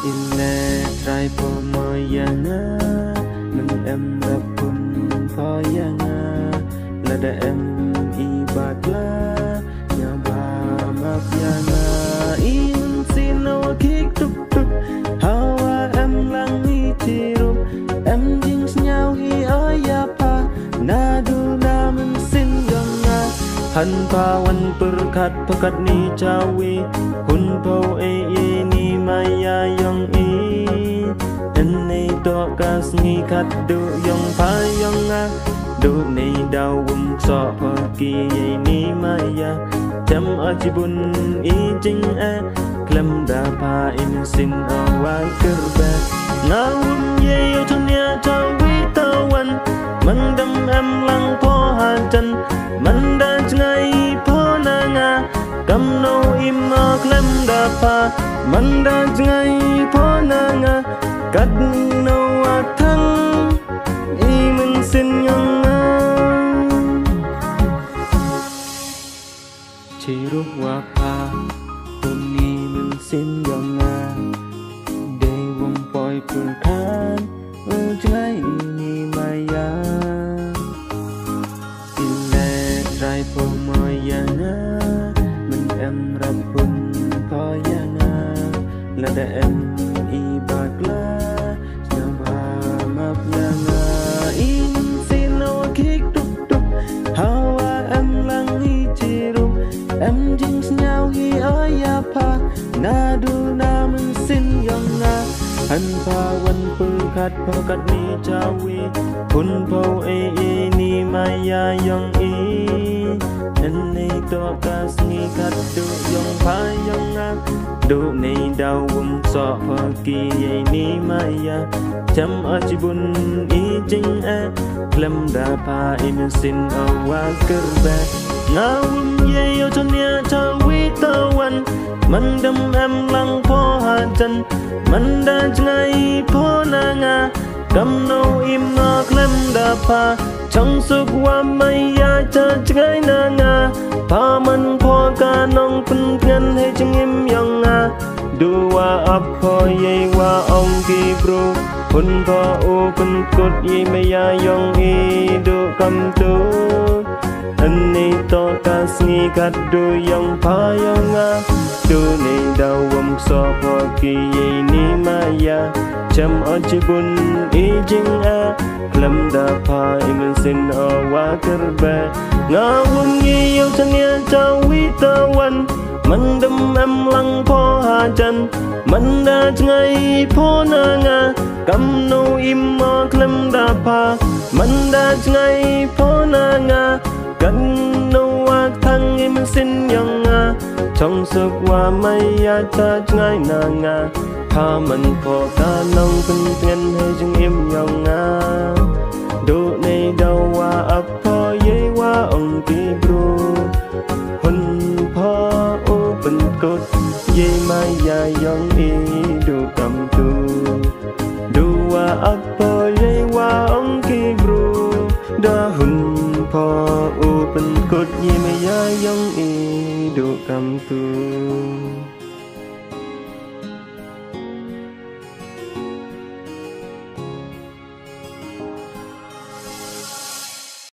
Ile trai po moyanga mình em đập pun poyanga là để em ibadla nhà ba mapyana in xin no kick tuk tuk hawa em lang hi tiru em ding nhau hi aya pa na du na mình xin ganga han pa wan perkat pekat ni cawi hun po ni maya yong to kas ni kat du yong pa yong a du ni đau so pa ki ni maya cham ajibun i jing a klam da pa in sin a wa kurba ngawum ye yo tunya ta wi ta wan man dam em lang po ha chan man da ngai po na nga kam no im a klam da pa man da ngai po na nga cắt nâu thăng y mình xin nhung chỉ lúc qua pa hôm nay mình xin nhung để vòng poi phương khan ở trái ni maya ile trai po moya na mình em rap pun poya na là để em ibadla em ding nhau hi aya pa na du na mình xin yong nga han pa wan pu khat pa kat ni chawi hun po ni maya yong en nei to kas ni khat du yong pa yong nga du nei dau so pa ki ni maya cham ajibun i jing a klam da pa in sin awa kurba ngawum ye yo tunya ta wi ta wan man dam em lang po ha chan man da ngai po na nga kam no im na klam da pa trong suk wa mai ya cha ngai na nga pa man po ka nong pun ngan he ching im yang nga du wa ap po ye wa ong ki bro hun po u pun kut ye me ya yong i du kam tu anh ni to kas ni kat du yong pa yong a du ni dau so po ki ni maya cham ajibun i jing a klam da pa im sin o wa kurba ngawung ye yo tanya ta wi ta wan man dam em lang po ha chan man da ngai po na nga kam no im ma klam da pa man da ngai po na ngaกันโนวักทั้งอิมสินยังงาช่องสึกว่าไม่อยากจะง่ายนางาถ้ามันพอการน้องเป็นเพียนให้จึงอิมยังงาดูในดาวว่าอับพอเยว่าองตีบรูหุ่นพอโอเป็นกดเยไม่ยายองอีดูกำตูดูว่าอับพอเยว่าองตีบรูดาหุ่นพอโอเป็นกดยี่ไม่ยายองอีดูกำตู